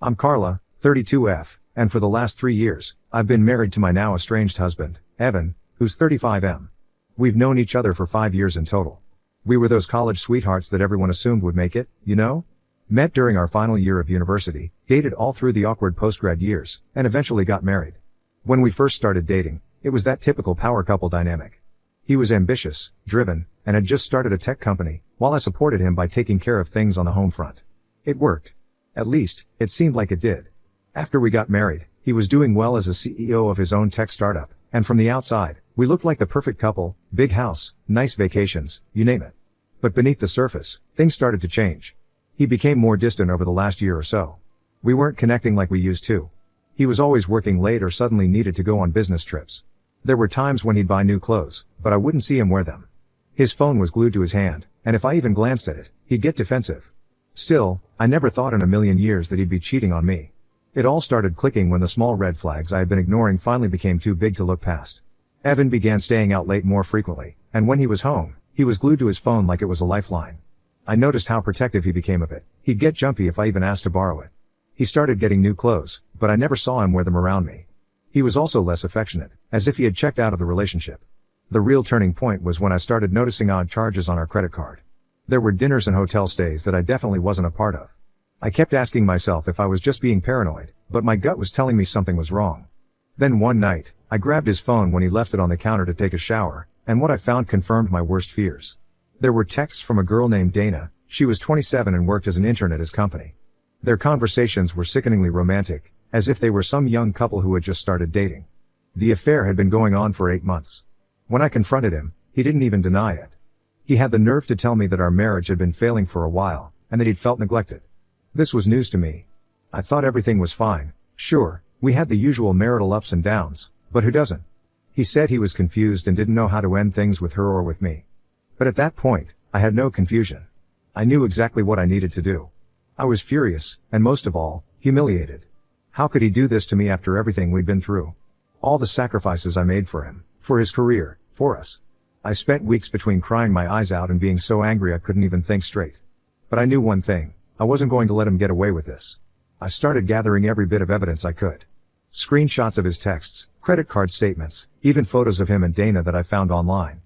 I'm Carla, 32F, and for the last 3 years, I've been married to my now estranged husband, Evan, who's 35M. We've known each other for 5 years in total. We were those college sweethearts that everyone assumed would make it, you know? Met during our final year of university, dated all through the awkward postgrad years, and eventually got married. When we first started dating, it was that typical power couple dynamic. He was ambitious, driven, and had just started a tech company, while I supported him by taking care of things on the home front. It worked. At least, it seemed like it did. After we got married, he was doing well as a CEO of his own tech startup, and from the outside, we looked like the perfect couple, big house, nice vacations, you name it. But beneath the surface, things started to change. He became more distant over the last year or so. We weren't connecting like we used to. He was always working late or suddenly needed to go on business trips. There were times when he'd buy new clothes, but I wouldn't see him wear them. His phone was glued to his hand, and if I even glanced at it, he'd get defensive. Still, I never thought in a million years that he'd be cheating on me. It all started clicking when the small red flags I had been ignoring finally became too big to look past. Evan began staying out late more frequently, and when he was home, he was glued to his phone like it was a lifeline. I noticed how protective he became of it. He'd get jumpy if I even asked to borrow it. He started getting new clothes, but I never saw him wear them around me. He was also less affectionate, as if he had checked out of the relationship. The real turning point was when I started noticing odd charges on our credit card. There were dinners and hotel stays that I definitely wasn't a part of. I kept asking myself if I was just being paranoid, but my gut was telling me something was wrong. Then one night, I grabbed his phone when he left it on the counter to take a shower, and what I found confirmed my worst fears. There were texts from a girl named Dana. She was 27 and worked as an intern at his company. Their conversations were sickeningly romantic, as if they were some young couple who had just started dating. The affair had been going on for 8 months. When I confronted him, he didn't even deny it. He had the nerve to tell me that our marriage had been failing for a while, and that he'd felt neglected. This was news to me. I thought everything was fine. Sure, we had the usual marital ups and downs, but who doesn't? He said he was confused and didn't know how to end things with her or with me. But at that point, I had no confusion. I knew exactly what I needed to do. I was furious, and most of all, humiliated. How could he do this to me after everything we'd been through? All the sacrifices I made for him, for his career, for us. I spent weeks between crying my eyes out and being so angry I couldn't even think straight. But I knew one thing. I wasn't going to let him get away with this. I started gathering every bit of evidence I could. Screenshots of his texts, credit card statements, even photos of him and Dana that I found online.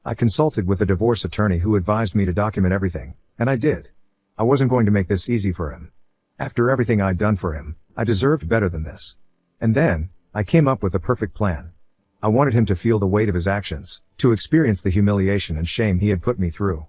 I consulted with a divorce attorney who advised me to document everything, and I did. I wasn't going to make this easy for him. After everything I'd done for him, I deserved better than this. And then, I came up with the perfect plan. I wanted him to feel the weight of his actions, to experience the humiliation and shame he had put me through.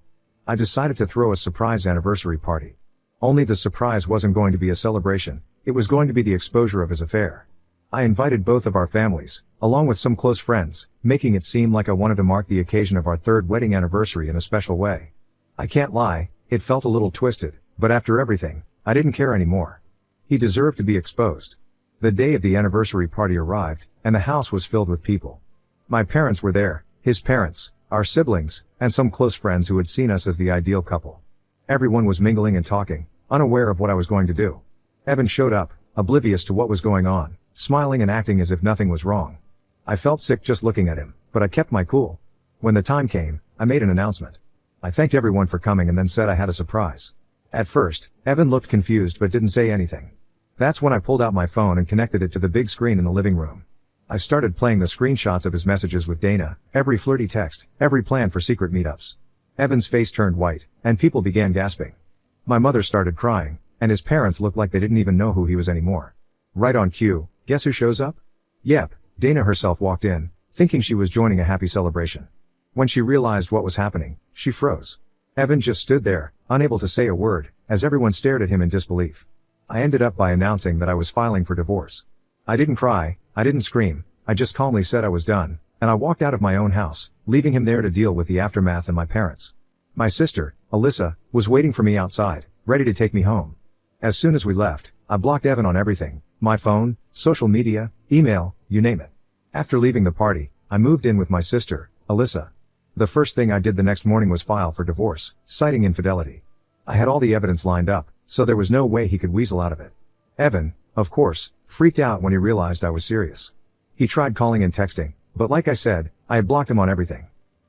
I decided to throw a surprise anniversary party. Only the surprise wasn't going to be a celebration, it was going to be the exposure of his affair. I invited both of our families, along with some close friends, making it seem like I wanted to mark the occasion of our 3rd wedding anniversary in a special way. I can't lie, it felt a little twisted, but after everything, I didn't care anymore. He deserved to be exposed. The day of the anniversary party arrived, and the house was filled with people. My parents were there, his parents, our siblings, and some close friends who had seen us as the ideal couple. Everyone was mingling and talking, unaware of what I was going to do. Evan showed up, oblivious to what was going on, smiling and acting as if nothing was wrong. I felt sick just looking at him, but I kept my cool. When the time came, I made an announcement. I thanked everyone for coming and then said I had a surprise. At first, Evan looked confused but didn't say anything. That's when I pulled out my phone and connected it to the big screen in the living room. I started playing the screenshots of his messages with Dana, every flirty text, every plan for secret meetups. Evan's face turned white, and people began gasping. My mother started crying, and his parents looked like they didn't even know who he was anymore. Right on cue, guess who shows up? Yep, Dana herself walked in, thinking she was joining a happy celebration. When she realized what was happening, she froze. Evan just stood there, unable to say a word, as everyone stared at him in disbelief. I ended up by announcing that I was filing for divorce. I didn't cry, I didn't scream, I just calmly said I was done, and I walked out of my own house, leaving him there to deal with the aftermath and my parents. My sister, Alyssa, was waiting for me outside, ready to take me home. As soon as we left, I blocked Evan on everything, my phone, social media, email, you name it. After leaving the party, I moved in with my sister, Alyssa. The first thing I did the next morning was file for divorce, citing infidelity. I had all the evidence lined up, so there was no way he could weasel out of it. Evan, of course, freaked out when he realized I was serious. He tried calling and texting, but like I said, I had blocked him on everything.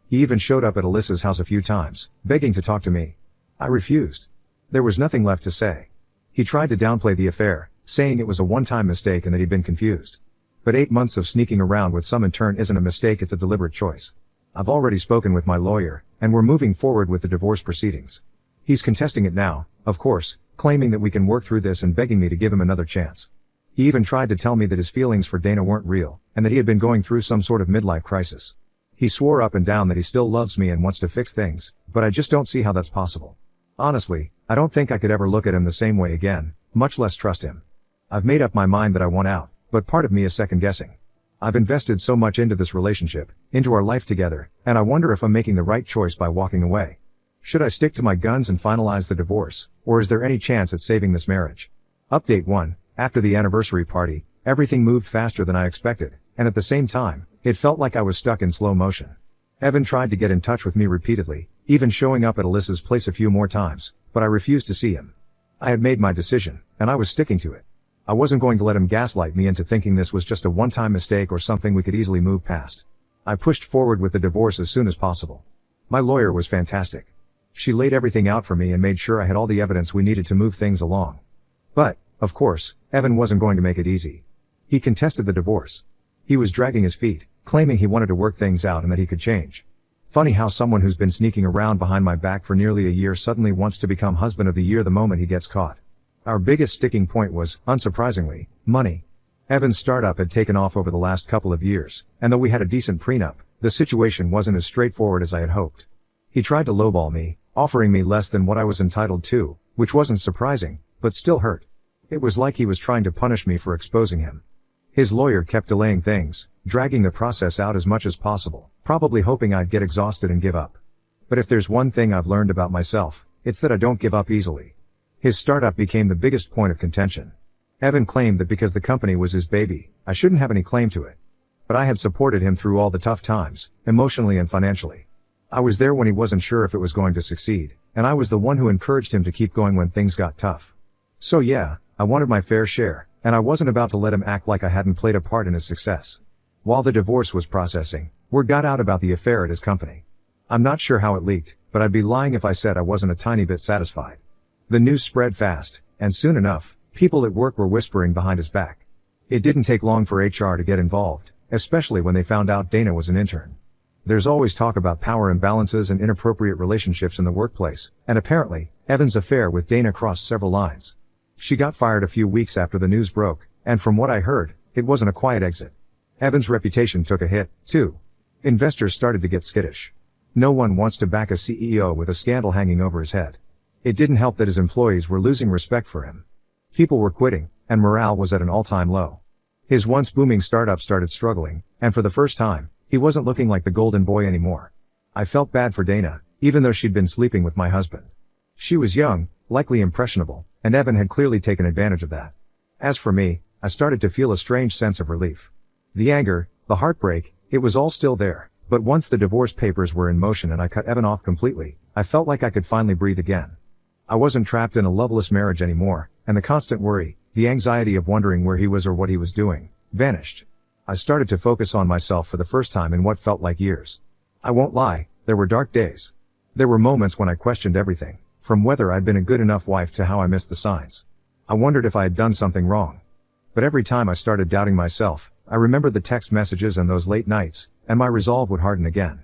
He even showed up at Alyssa's house a few times, begging to talk to me. I refused. There was nothing left to say. He tried to downplay the affair, saying it was a one-time mistake and that he'd been confused. But 8 months of sneaking around with some intern isn't a mistake, it's a deliberate choice. I've already spoken with my lawyer, and we're moving forward with the divorce proceedings. He's contesting it now, of course, claiming that we can work through this and begging me to give him another chance. He even tried to tell me that his feelings for Dana weren't real, and that he had been going through some sort of midlife crisis. He swore up and down that he still loves me and wants to fix things, but I just don't see how that's possible. Honestly, I don't think I could ever look at him the same way again, much less trust him. I've made up my mind that I want out, but part of me is second guessing. I've invested so much into this relationship, into our life together, and I wonder if I'm making the right choice by walking away. Should I stick to my guns and finalize the divorce, or is there any chance at saving this marriage? Update 1. After the anniversary party, everything moved faster than I expected, and at the same time, it felt like I was stuck in slow motion. Evan tried to get in touch with me repeatedly, even showing up at Alyssa's place a few more times, but I refused to see him. I had made my decision, and I was sticking to it. I wasn't going to let him gaslight me into thinking this was just a one-time mistake or something we could easily move past. I pushed forward with the divorce as soon as possible. My lawyer was fantastic. She laid everything out for me and made sure I had all the evidence we needed to move things along. But, of course, Evan wasn't going to make it easy. He contested the divorce. He was dragging his feet, claiming he wanted to work things out and that he could change. Funny how someone who's been sneaking around behind my back for nearly a year suddenly wants to become husband of the year the moment he gets caught. Our biggest sticking point was, unsurprisingly, money. Evan's startup had taken off over the last couple of years, and though we had a decent prenup, the situation wasn't as straightforward as I had hoped. He tried to lowball me, offering me less than what I was entitled to, which wasn't surprising, but still hurt. It was like he was trying to punish me for exposing him. His lawyer kept delaying things, dragging the process out as much as possible, probably hoping I'd get exhausted and give up. But if there's one thing I've learned about myself, it's that I don't give up easily. His startup became the biggest point of contention. Evan claimed that because the company was his baby, I shouldn't have any claim to it. But I had supported him through all the tough times, emotionally and financially. I was there when he wasn't sure if it was going to succeed, and I was the one who encouraged him to keep going when things got tough. So yeah, I wanted my fair share, and I wasn't about to let him act like I hadn't played a part in his success. While the divorce was processing, word got out about the affair at his company. I'm not sure how it leaked, but I'd be lying if I said I wasn't a tiny bit satisfied. The news spread fast, and soon enough, people at work were whispering behind his back. It didn't take long for HR to get involved, especially when they found out Dana was an intern. There's always talk about power imbalances and inappropriate relationships in the workplace, and apparently, Evan's affair with Dana crossed several lines. She got fired a few weeks after the news broke, and from what I heard, it wasn't a quiet exit. Evan's reputation took a hit, too. Investors started to get skittish. No one wants to back a CEO with a scandal hanging over his head. It didn't help that his employees were losing respect for him. People were quitting, and morale was at an all-time low. His once booming startup started struggling, and for the first time, he wasn't looking like the golden boy anymore. I felt bad for Dana, even though she'd been sleeping with my husband. She was young, likely impressionable, and Evan had clearly taken advantage of that. As for me, I started to feel a strange sense of relief. The anger, the heartbreak, it was all still there, but once the divorce papers were in motion and I cut Evan off completely, I felt like I could finally breathe again. I wasn't trapped in a loveless marriage anymore, and the constant worry, the anxiety of wondering where he was or what he was doing, vanished. I started to focus on myself for the first time in what felt like years. I won't lie, there were dark days. There were moments when I questioned everything, from whether I'd been a good enough wife to how I missed the signs. I wondered if I had done something wrong. But every time I started doubting myself, I remembered the text messages and those late nights, and my resolve would harden again.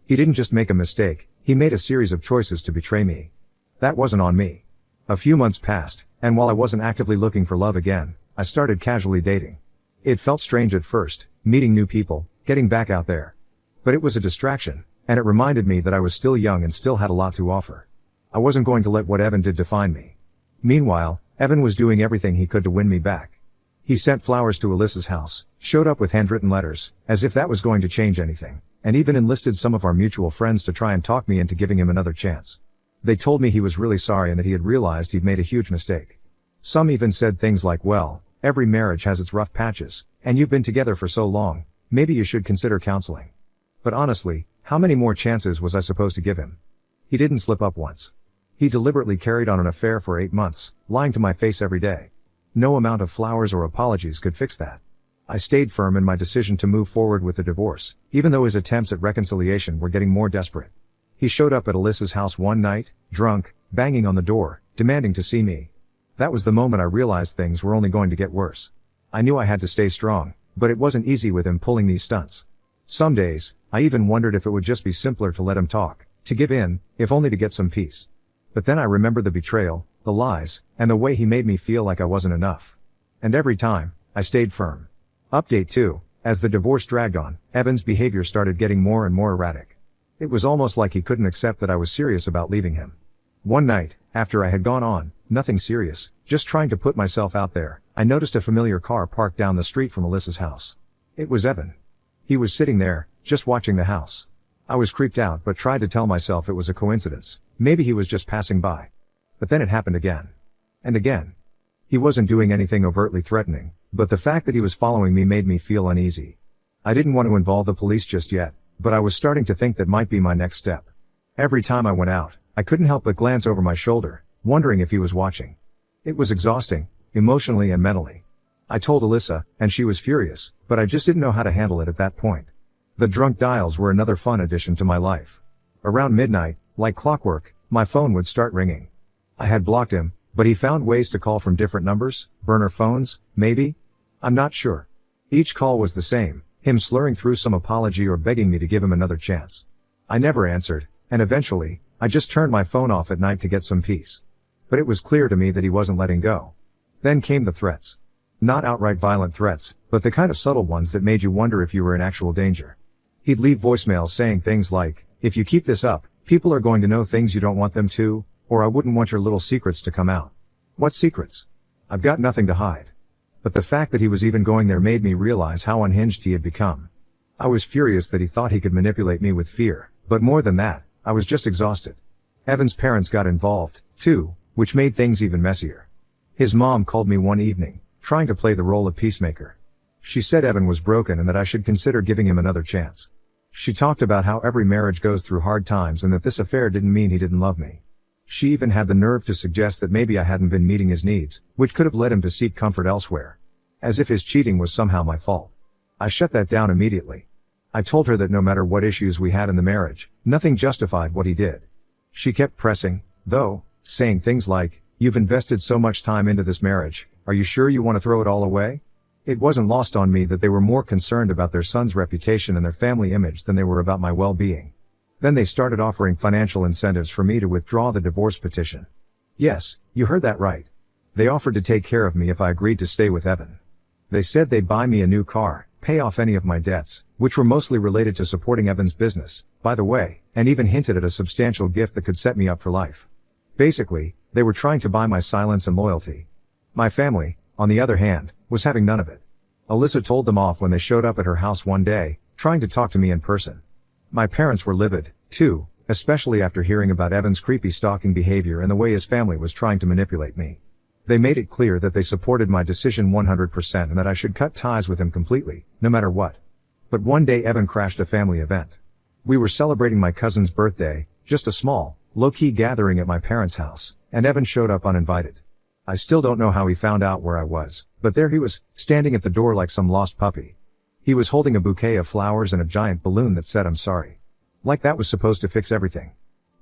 He didn't just make a mistake, he made a series of choices to betray me. That wasn't on me. A few months passed, and while I wasn't actively looking for love again, I started casually dating. It felt strange at first, meeting new people, getting back out there. But it was a distraction, and it reminded me that I was still young and still had a lot to offer. I wasn't going to let what Evan did define me. Meanwhile, Evan was doing everything he could to win me back. He sent flowers to Alyssa's house, showed up with handwritten letters, as if that was going to change anything, and even enlisted some of our mutual friends to try and talk me into giving him another chance. They told me he was really sorry and that he had realized he'd made a huge mistake. Some even said things like, well, every marriage has its rough patches, and you've been together for so long, maybe you should consider counseling. But honestly, how many more chances was I supposed to give him? He didn't slip up once. He deliberately carried on an affair for 8 months, lying to my face every day. No amount of flowers or apologies could fix that. I stayed firm in my decision to move forward with the divorce, even though his attempts at reconciliation were getting more desperate. He showed up at Alyssa's house one night, drunk, banging on the door, demanding to see me. That was the moment I realized things were only going to get worse. I knew I had to stay strong, but it wasn't easy with him pulling these stunts. Some days, I even wondered if it would just be simpler to let him talk, to give in, if only to get some peace. But then I remembered the betrayal, the lies, and the way he made me feel like I wasn't enough. And every time, I stayed firm. Update 2. As the divorce dragged on, Evan's behavior started getting more and more erratic. It was almost like he couldn't accept that I was serious about leaving him. One night, after I had gone on, nothing serious, just trying to put myself out there, I noticed a familiar car parked down the street from Alyssa's house. It was Evan. He was sitting there, just watching the house. I was creeped out but tried to tell myself it was a coincidence, maybe he was just passing by. But then it happened again. And again. He wasn't doing anything overtly threatening, but the fact that he was following me made me feel uneasy. I didn't want to involve the police just yet, but I was starting to think that might be my next step. Every time I went out, I couldn't help but glance over my shoulder, wondering if he was watching. It was exhausting, emotionally and mentally. I told Alyssa, and she was furious, but I just didn't know how to handle it at that point. The drunk dials were another fun addition to my life. Around midnight, like clockwork, my phone would start ringing. I had blocked him, but he found ways to call from different numbers, burner phones, maybe? I'm not sure. Each call was the same, him slurring through some apology or begging me to give him another chance. I never answered, and eventually, I just turned my phone off at night to get some peace. But it was clear to me that he wasn't letting go. Then came the threats. Not outright violent threats, but the kind of subtle ones that made you wonder if you were in actual danger. He'd leave voicemails saying things like, "If you keep this up, people are going to know things you don't want them to, or I wouldn't want your little secrets to come out." What secrets? I've got nothing to hide. But the fact that he was even going there made me realize how unhinged he had become. I was furious that he thought he could manipulate me with fear, but more than that, I was just exhausted. Evan's parents got involved, too, which made things even messier. His mom called me one evening, trying to play the role of peacemaker. She said Evan was broken and that I should consider giving him another chance. She talked about how every marriage goes through hard times and that this affair didn't mean he didn't love me. She even had the nerve to suggest that maybe I hadn't been meeting his needs, which could have led him to seek comfort elsewhere. As if his cheating was somehow my fault. I shut that down immediately. I told her that no matter what issues we had in the marriage, nothing justified what he did. She kept pressing, though, saying things like, "You've invested so much time into this marriage, are you sure you want to throw it all away?" It wasn't lost on me that they were more concerned about their son's reputation and their family image than they were about my well-being. Then they started offering financial incentives for me to withdraw the divorce petition. Yes, you heard that right. They offered to take care of me if I agreed to stay with Evan. They said they'd buy me a new car, pay off any of my debts, which were mostly related to supporting Evan's business, by the way, and even hinted at a substantial gift that could set me up for life. Basically, they were trying to buy my silence and loyalty. My family, on the other hand, was having none of it. Alyssa told them off when they showed up at her house one day, trying to talk to me in person. My parents were livid, too, especially after hearing about Evan's creepy stalking behavior and the way his family was trying to manipulate me. They made it clear that they supported my decision 100% and that I should cut ties with him completely, no matter what. But one day Evan crashed a family event. We were celebrating my cousin's birthday, just a small, low-key gathering at my parents' house, and Evan showed up uninvited. I still don't know how he found out where I was, but there he was, standing at the door like some lost puppy. He was holding a bouquet of flowers and a giant balloon that said "I'm sorry." Like that was supposed to fix everything.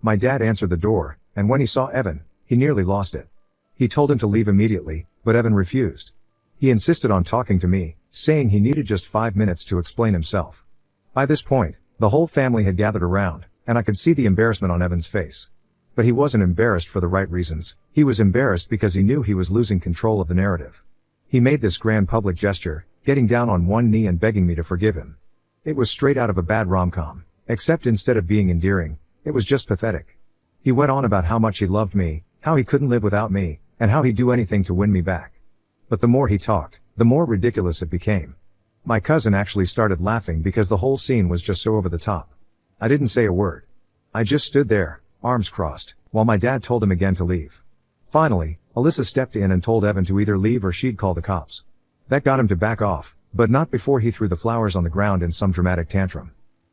My dad answered the door, and when he saw Evan, he nearly lost it. He told him to leave immediately, but Evan refused. He insisted on talking to me, saying he needed just 5 minutes to explain himself. By this point, the whole family had gathered around, and I could see the embarrassment on Evan's face. But he wasn't embarrassed for the right reasons. He was embarrassed because he knew he was losing control of the narrative. He made this grand public gesture, getting down on one knee and begging me to forgive him. It was straight out of a bad rom-com, except instead of being endearing, it was just pathetic. He went on about how much he loved me, how he couldn't live without me, and how he'd do anything to win me back. But the more he talked, the more ridiculous it became. My cousin actually started laughing because the whole scene was just so over the top. I didn't say a word. I just stood there, arms crossed, while my dad told him again to leave. Finally, Alyssa stepped in and told Evan to either leave or she'd call the cops. That got him to back off, but not before he threw the flowers on the ground in some dramatic tantrum.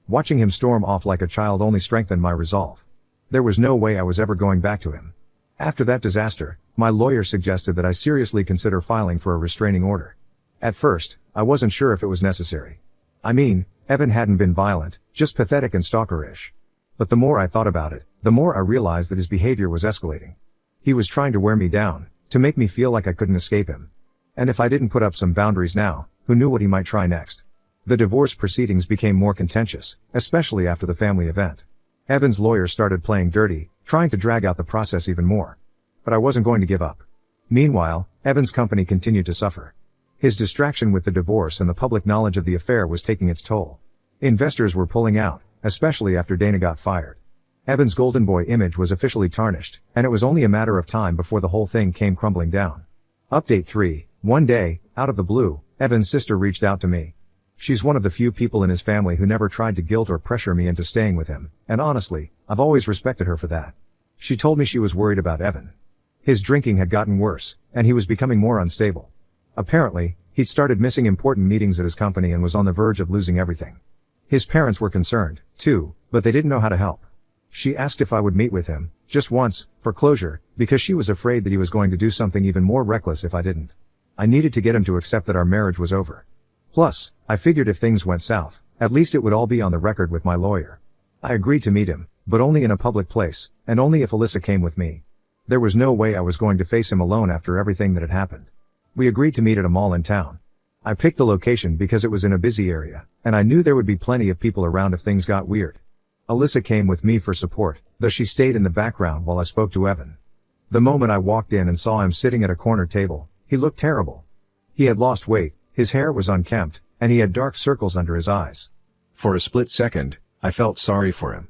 Watching him storm off like a child only strengthened my resolve. There was no way I was ever going back to him. After that disaster, my lawyer suggested that I seriously consider filing for a restraining order. At first, I wasn't sure if it was necessary. I mean, Evan hadn't been violent, just pathetic and stalkerish. But the more I thought about it, the more I realized that his behavior was escalating. He was trying to wear me down, To make me feel like I couldn't escape him. And if I didn't put up some boundaries now, who knew what he might try next? The divorce proceedings became more contentious, especially after the family event. Evan's lawyer started playing dirty, trying to drag out the process even more. But I wasn't going to give up. Meanwhile, Evan's company continued to suffer. His distraction with the divorce and the public knowledge of the affair was taking its toll. Investors were pulling out, especially after Dana got fired. Evan's golden boy image was officially tarnished, and it was only a matter of time before the whole thing came crumbling down. Update 3. One day, out of the blue, Evan's sister reached out to me. She's one of the few people in his family who never tried to guilt or pressure me into staying with him, and honestly, I've always respected her for that. She told me she was worried about Evan. His drinking had gotten worse, and he was becoming more unstable. Apparently, he'd started missing important meetings at his company and was on the verge of losing everything. His parents were concerned, too, but they didn't know how to help. She asked if I would meet with him, just once, for closure, because she was afraid that he was going to do something even more reckless if I didn't. I needed to get him to accept that our marriage was over. Plus, I figured if things went south, at least it would all be on the record with my lawyer. I agreed to meet him, but only in a public place, and only if Alyssa came with me. There was no way I was going to face him alone after everything that had happened. We agreed to meet at a mall in town. I picked the location because it was in a busy area, and I knew there would be plenty of people around if things got weird. Alyssa came with me for support, though she stayed in the background while I spoke to Evan. The moment I walked in and saw him sitting at a corner table, he looked terrible. He had lost weight, his hair was unkempt, and he had dark circles under his eyes. For a split second, I felt sorry for him.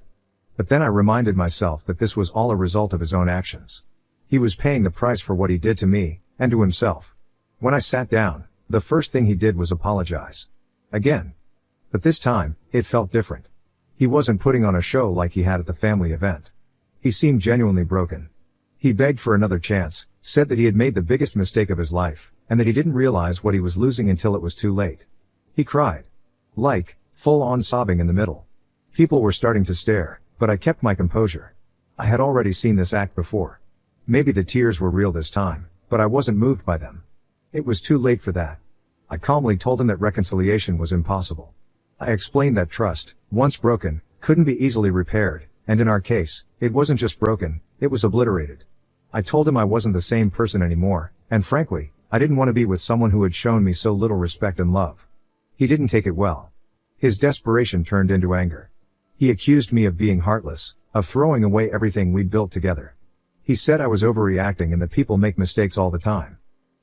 But then I reminded myself that this was all a result of his own actions. He was paying the price for what he did to me, and to himself. When I sat down, the first thing he did was apologize. Again. But this time, it felt different. He wasn't putting on a show like he had at the family event. He seemed genuinely broken. He begged for another chance, said that he had made the biggest mistake of his life, and that he didn't realize what he was losing until it was too late. He cried. Like, full-on sobbing in the middle. People were starting to stare, but I kept my composure. I had already seen this act before. Maybe the tears were real this time, but I wasn't moved by them. It was too late for that. I calmly told him that reconciliation was impossible. I explained that trust, once broken, couldn't be easily repaired, and in our case, it wasn't just broken, it was obliterated. I told him I wasn't the same person anymore, and frankly, I didn't want to be with someone who had shown me so little respect and love. He didn't take it well. His desperation turned into anger. He accused me of being heartless, of throwing away everything we'd built together. He said I was overreacting and that people make mistakes all the time.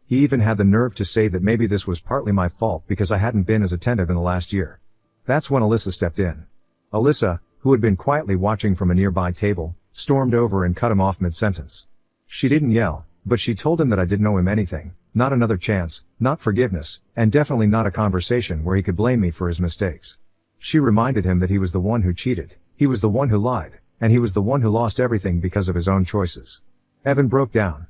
He even had the nerve to say that maybe this was partly my fault because I hadn't been as attentive in the last year. That's when Alyssa stepped in. Alyssa, who had been quietly watching from a nearby table, stormed over and cut him off mid-sentence. She didn't yell, but she told him that I didn't owe him anything, not another chance, not forgiveness, and definitely not a conversation where he could blame me for his mistakes. She reminded him that he was the one who cheated, he was the one who lied, and he was the one who lost everything because of his own choices. Evan broke down.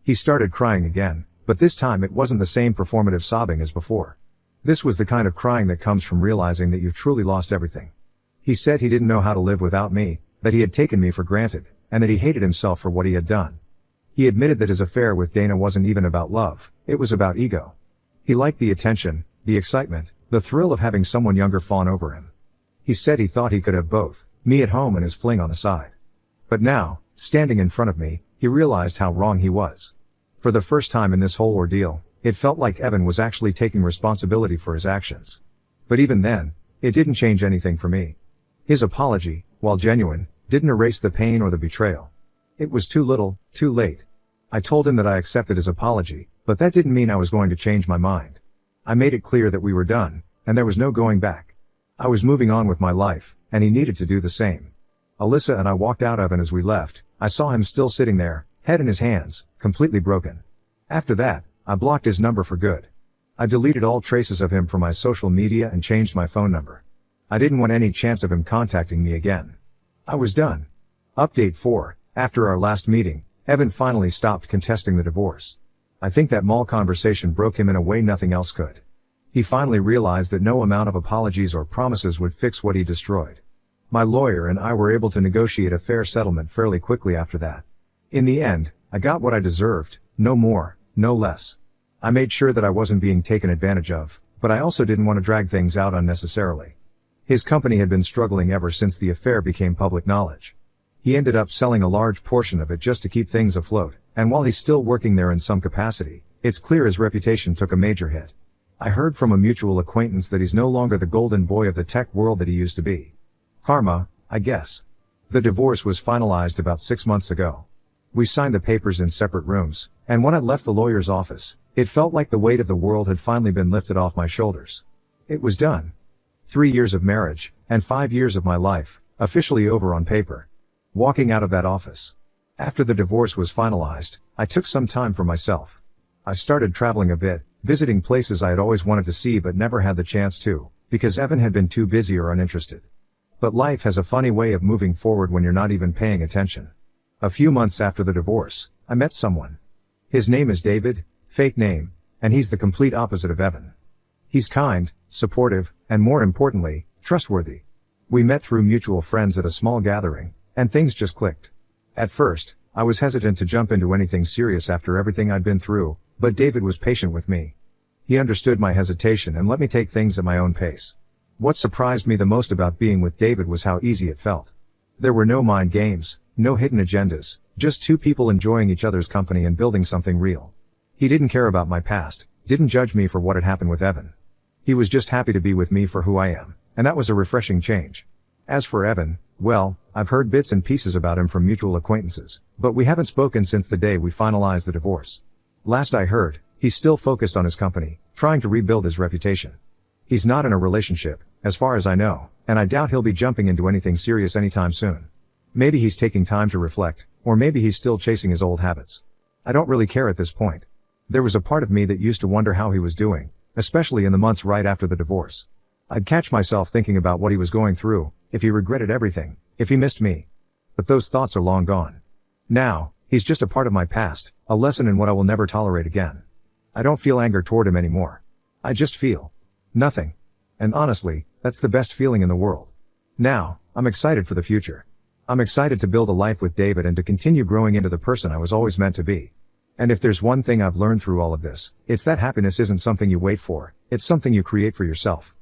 He started crying again, but this time it wasn't the same performative sobbing as before. This was the kind of crying that comes from realizing that you've truly lost everything. He said he didn't know how to live without me, that he had taken me for granted, and that he hated himself for what he had done. He admitted that his affair with Dana wasn't even about love, it was about ego. He liked the attention, the excitement, the thrill of having someone younger fawn over him. He said he thought he could have both, me at home and his fling on the side. But now, standing in front of me, he realized how wrong he was. For the first time in this whole ordeal, it felt like Evan was actually taking responsibility for his actions. But even then, it didn't change anything for me. His apology, while genuine, didn't erase the pain or the betrayal. It was too little, too late. I told him that I accepted his apology, but that didn't mean I was going to change my mind. I made it clear that we were done, and there was no going back. I was moving on with my life, and he needed to do the same. Alyssa and I walked out of, and as we left, I saw him still sitting there, head in his hands, completely broken. After that, I blocked his number for good. I deleted all traces of him from my social media and changed my phone number. I didn't want any chance of him contacting me again. I was done. Update 4. After our last meeting, Evan finally stopped contesting the divorce. I think that mall conversation broke him in a way nothing else could. He finally realized that no amount of apologies or promises would fix what he destroyed. My lawyer and I were able to negotiate a fair settlement fairly quickly after that. In the end, I got what I deserved, no more, no less. I made sure that I wasn't being taken advantage of, but I also didn't want to drag things out unnecessarily. His company had been struggling ever since the affair became public knowledge. He ended up selling a large portion of it just to keep things afloat, And while he's still working there in some capacity, it's clear his reputation took a major hit. I heard from a mutual acquaintance that he's no longer the golden boy of the tech world that he used to be. Karma, I guess. The divorce was finalized about 6 months ago. We signed the papers in separate rooms, and when I left the lawyer's office, it felt like the weight of the world had finally been lifted off my shoulders. It was done. 3 years of marriage, and 5 years of my life, officially over on paper. Walking out of that office. After the divorce was finalized, I took some time for myself. I started traveling a bit, visiting places I had always wanted to see but never had the chance to, because Evan had been too busy or uninterested. But life has a funny way of moving forward when you're not even paying attention. A few months after the divorce, I met someone. His name is David, fake name, and he's the complete opposite of Evan. He's kind, supportive, and more importantly, trustworthy. We met through mutual friends at a small gathering, and things just clicked. At first, I was hesitant to jump into anything serious after everything I'd been through, but David was patient with me. He understood my hesitation and let me take things at my own pace. What surprised me the most about being with David was how easy it felt. There were no mind games, no hidden agendas, just two people enjoying each other's company and building something real. He didn't care about my past, didn't judge me for what had happened with Evan. He was just happy to be with me for who I am, and that was a refreshing change. As for Evan, well, I've heard bits and pieces about him from mutual acquaintances, but we haven't spoken since the day we finalized the divorce. Last I heard, he's still focused on his company, trying to rebuild his reputation. He's not in a relationship, as far as I know, and I doubt he'll be jumping into anything serious anytime soon. Maybe he's taking time to reflect, or maybe he's still chasing his old habits. I don't really care at this point. There was a part of me that used to wonder how he was doing, especially in the months right after the divorce. I'd catch myself thinking about what he was going through, if he regretted everything, if he missed me. But those thoughts are long gone. Now, he's just a part of my past, a lesson in what I will never tolerate again. I don't feel anger toward him anymore. I just feel nothing. And honestly, that's the best feeling in the world. Now, I'm excited for the future. I'm excited to build a life with David and to continue growing into the person I was always meant to be. And if there's one thing I've learned through all of this, it's that happiness isn't something you wait for, it's something you create for yourself.